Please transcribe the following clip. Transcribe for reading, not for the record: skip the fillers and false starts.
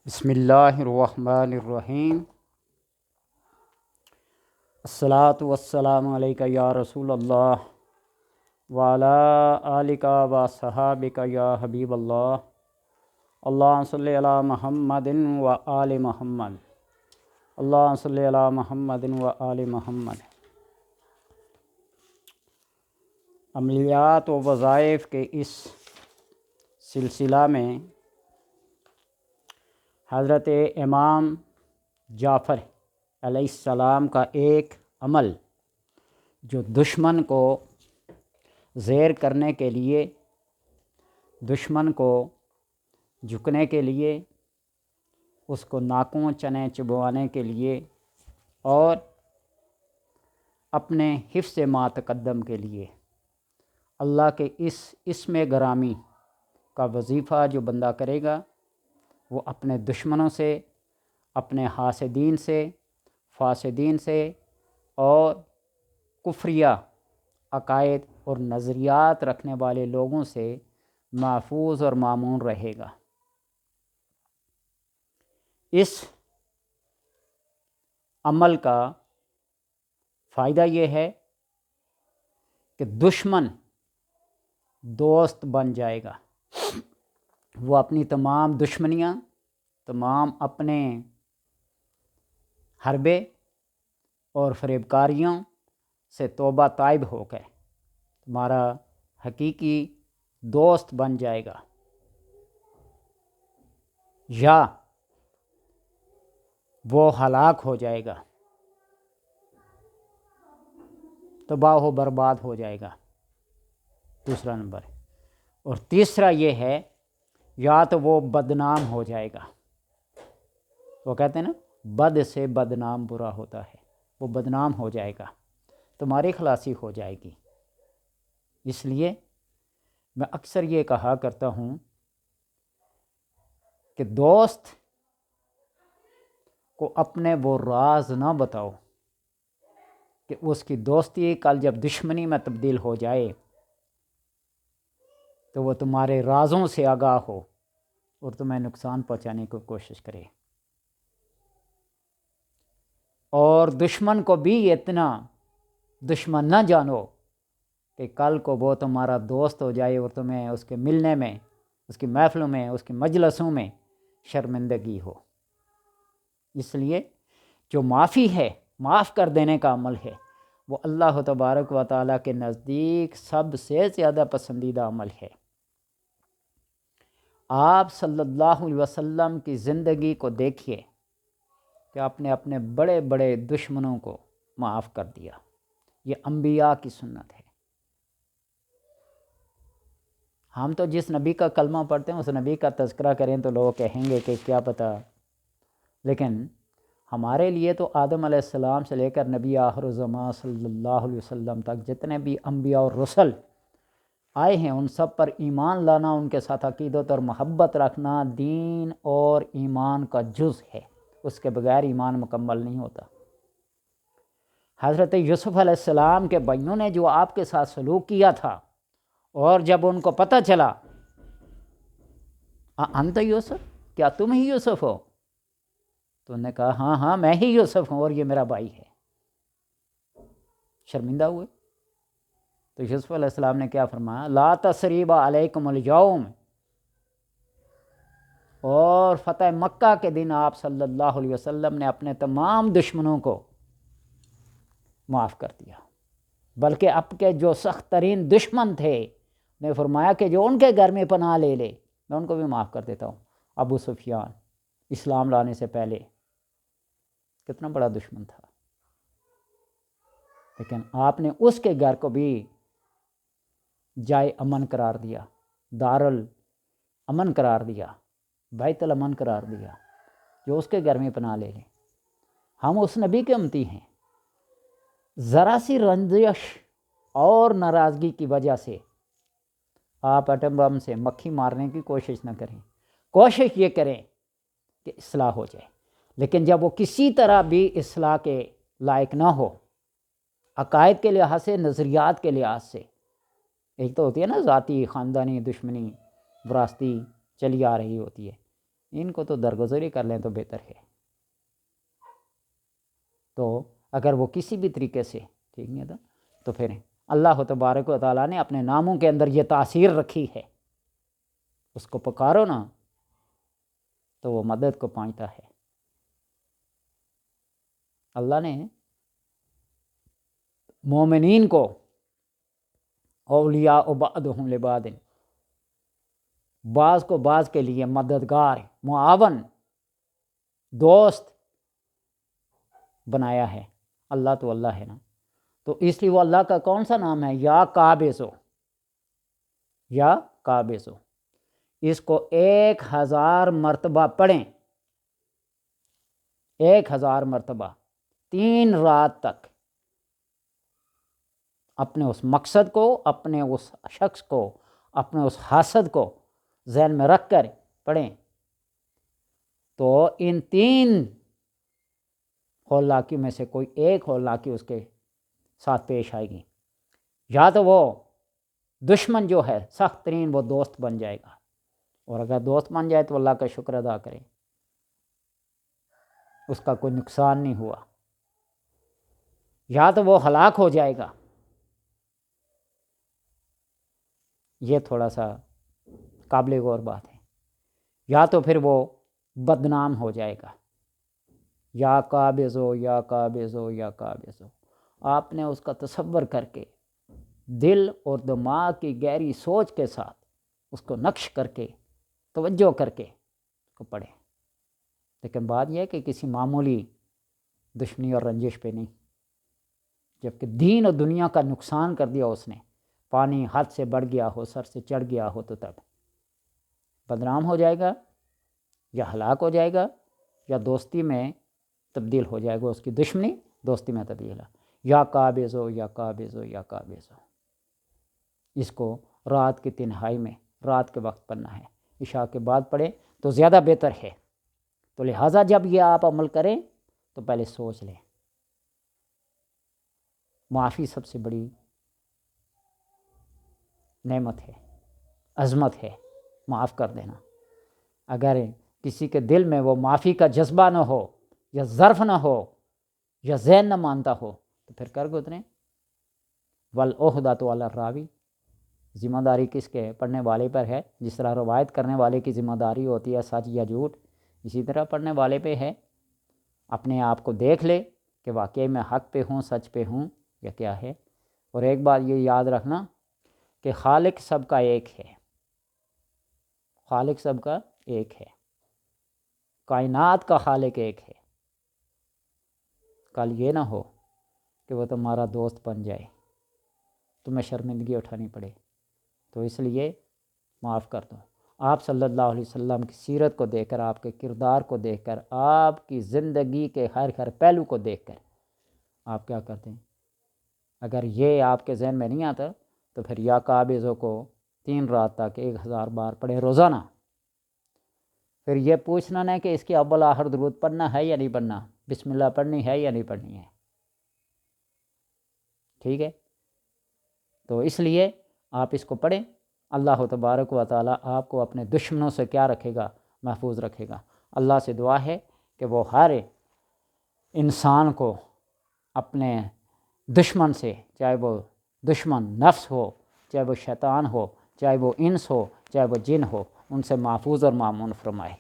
بسم اللہ الرحمن الرحیم۔ الصلاۃ والسلام علیکہ یا رسول اللہ وعلی آلک و صحابک یا حبیب اللہ۔ اللہم صلی علی محمد و آل محمد۔ اللہم صلی علی محمد و آل محمد۔ عملیات و وظائف کے اس سلسلہ میں حضرت امام جعفر علیہ السلام کا ایک عمل جو دشمن کو زیر کرنے کے لیے، دشمن کو جھکنے کے لیے، اس کو ناکوں چنے چبوانے کے لیے اور اپنے حفظ ما تقدم کے لیے اللہ کے اس اسم گرامی کا وظیفہ جو بندہ کرے گا وہ اپنے دشمنوں سے، اپنے حاسدین سے، فاسدین سے اور کفریہ عقائد اور نظریات رکھنے والے لوگوں سے محفوظ اور مامون رہے گا۔ اس عمل کا فائدہ یہ ہے کہ دشمن دوست بن جائے گا۔ وہ اپنی تمام دشمنیاں، تمام اپنے حربے اور فریبکاریوں سے توبہ طائب ہو گئے، تمہارا حقیقی دوست بن جائے گا، یا وہ ہلاک ہو جائے گا، تباہ و برباد ہو جائے گا۔ دوسرا نمبر۔ اور تیسرا یہ ہے یا تو وہ بدنام ہو جائے گا۔ وہ کہتے ہیں نا بد سے بدنام برا ہوتا ہے، وہ بدنام ہو جائے گا، تمہاری خلاصی ہو جائے گی۔ اس لیے میں اکثر یہ کہا کرتا ہوں کہ دوست کو اپنے وہ راز نہ بتاؤ کہ اس کی دوستی کل جب دشمنی میں تبدیل ہو جائے تو وہ تمہارے رازوں سے آگاہ ہو اور تمہیں نقصان پہنچانے کی کوشش کرے۔ اور دشمن کو بھی اتنا دشمن نہ جانو کہ کل کو وہ تمہارا دوست ہو جائے اور تمہیں اس کے ملنے میں، اس کی محفلوں میں، اس کی مجلسوں میں شرمندگی ہو۔ اس لیے جو معافی ہے، معاف کر دینے کا عمل ہے، وہ اللہ تبارک و تعالیٰ کے نزدیک سب سے زیادہ پسندیدہ عمل ہے۔ آپ صلی اللہ علیہ وسلم کی زندگی کو دیکھیے کہ آپ نے اپنے بڑے بڑے دشمنوں کو معاف کر دیا۔ یہ انبیاء کی سنت ہے۔ ہم تو جس نبی کا کلمہ پڑھتے ہیں اس نبی کا تذکرہ کریں تو لوگ کہیں گے کہ کیا پتہ، لیکن ہمارے لیے تو آدم علیہ السلام سے لے کر نبی آخر الزمان صلی اللہ علیہ وسلم تک جتنے بھی انبیاء اور رسل آئے ہیں ان سب پر ایمان لانا، ان کے ساتھ عقیدت اور محبت رکھنا دین اور ایمان کا جز ہے۔ اس کے بغیر ایمان مکمل نہیں ہوتا۔ حضرت یوسف علیہ السلام کے بھائیوں نے جو آپ کے ساتھ سلوک کیا تھا اور جب ان کو پتہ چلا انت یوسف، کیا تم ہی یوسف ہو، تو انہوں نے کہا ہاں ہاں میں ہی یوسف ہوں اور یہ میرا بھائی ہے۔ شرمندہ ہوئے تو یوسف علیہ السلام نے کیا فرمایا، لا تثریب علیکم اليوم، اور فتح مکہ کے دن آپ صلی اللہ علیہ وسلم نے اپنے تمام دشمنوں کو معاف کر دیا، بلکہ اب کے جو سخت ترین دشمن تھے نے فرمایا کہ جو ان کے گھر میں پناہ لے لے میں ان کو بھی معاف کر دیتا ہوں۔ ابو سفیان اسلام لانے سے پہلے کتنا بڑا دشمن تھا، لیکن آپ نے اس کے گھر کو بھی جائے امن قرار دیا، دار الامن قرار دیا، بیت الامن قرار دیا، جو اس کے گھر میں پناہ لے لیں۔ ہم اس نبی کے امتی ہیں، ذرا سی رنجش اور ناراضگی کی وجہ سے آپ ایٹم بم سے مکھی مارنے کی کوشش نہ کریں، کوشش یہ کریں کہ اصلاح ہو جائے۔ لیکن جب وہ کسی طرح بھی اصلاح کے لائق نہ ہو، عقائد کے لحاظ سے، نظریات کے لحاظ سے، ایک تو ہوتی ہے نا ذاتی خاندانی دشمنی وراثتی چلی آ رہی ہوتی ہے، ان کو تو درگزری کر لیں تو بہتر ہے۔ تو اگر وہ کسی بھی طریقے سے ٹھیک نہیں تھا تو پھر اللہ تبارک و تعالیٰ نے اپنے ناموں کے اندر یہ تاثیر رکھی ہے، اس کو پکارو نا تو وہ مدد کو پہنچتا ہے۔ اللہ نے مومنین کو اولیاء بعضهم لبعض، بعض کو بعض کے لیے مددگار، معاون، دوست بنایا ہے۔ اللہ تو اللہ ہے نا، تو اس لیے وہ اللہ کا کون سا نام ہے؟ یا قابضو، یا قابضو۔ اس کو 1000 مرتبہ پڑھیں، 1000 مرتبہ 3 رات تک، اپنے اس مقصد کو، اپنے اس شخص کو، اپنے اس حاسد کو ذہن میں رکھ کر پڑھیں، تو ان 3 ہولناکیوں میں سے کوئی ایک ہولناکی اس کے ساتھ پیش آئے گی۔ یا تو وہ دشمن جو ہے سخت ترین وہ دوست بن جائے گا، اور اگر دوست بن جائے تو اللہ کا شکر ادا کرے، اس کا کوئی نقصان نہیں ہوا۔ یا تو وہ ہلاک ہو جائے گا، یہ تھوڑا سا قابل غور بات ہے۔ یا تو پھر وہ بدنام ہو جائے گا۔ یا قابضو، یا قابضو، یا قابضو، آپ نے اس کا تصور کر کے دل اور دماغ کی گہری سوچ کے ساتھ اس کو نقش کر کے توجہ کر کے اس کو پڑھیں۔ لیکن بات یہ ہے کہ کسی معمولی دشمنی اور رنجش پہ نہیں، جبکہ دین اور دنیا کا نقصان کر دیا اس نے، پانی حد سے بڑھ گیا ہو، سر سے چڑھ گیا ہو، تو تب بدنام ہو جائے گا، یا ہلاک ہو جائے گا، یا دوستی میں تبدیل ہو جائے گا، اس کی دشمنی دوستی میں تبدیل ہے۔ یا قابضو، یا قابضو، یا قابضو، اس کو رات کی تنہائی میں رات کے وقت پڑھنا ہے، عشاء کے بعد پڑھیں تو زیادہ بہتر ہے۔ تو لہٰذا جب یہ آپ عمل کریں تو پہلے سوچ لیں، معافی سب سے بڑی نعمت ہے، عظمت ہے، معاف کر دینا۔ اگر کسی کے دل میں وہ معافی کا جذبہ نہ ہو، یا ظرف نہ ہو، یا ذہن نہ مانتا ہو، تو پھر کر گزریں۔ والعہدۃ علی الراوی، ذمہ داری کس کے؟ پڑھنے والے پر ہے۔ جس طرح روایت کرنے والے کی ذمہ داری ہوتی ہے سچ یا جھوٹ، اسی طرح پڑھنے والے پہ ہے۔ اپنے آپ کو دیکھ لے کہ واقعی میں حق پہ ہوں، سچ پہ ہوں، یا کیا ہے۔ اور ایک بات یہ یاد رکھنا کہ خالق سب کا ایک ہے، خالق سب کا ایک ہے، کائنات کا خالق ایک ہے۔ کل یہ نہ ہو کہ وہ تمہارا دوست بن جائے، تمہیں شرمندگی اٹھانی پڑے، تو اس لیے معاف کر دو۔ آپ صلی اللہ علیہ وسلم کی سیرت کو دیکھ کر، آپ کے کردار کو دیکھ کر، آپ کی زندگی کے ہر پہلو کو دیکھ کر آپ کیا کرتے ہیں؟ اگر یہ آپ کے ذہن میں نہیں آتا تو پھر یا قابضوں کو 3 رات تک 1000 بار پڑھیں روزانہ۔ پھر یہ پوچھنا نہیں کہ اس کی اول آخر درود پڑھنا ہے یا نہیں پڑھنا، بسم اللہ پڑھنی ہے یا نہیں پڑھنی ہے، ٹھیک ہے؟ تو اس لیے آپ اس کو پڑھیں۔ اللہ تبارک و تعالیٰ آپ کو اپنے دشمنوں سے کیا رکھے گا؟ محفوظ رکھے گا۔ اللہ سے دعا ہے کہ وہ ہر انسان کو اپنے دشمن سے، چاہے وہ دشمن نفس ہو، چاہے وہ شیطان ہو، چاہے وہ انس ہو، چاہے وہ جن ہو، ان سے محفوظ اور مامون فرمائے۔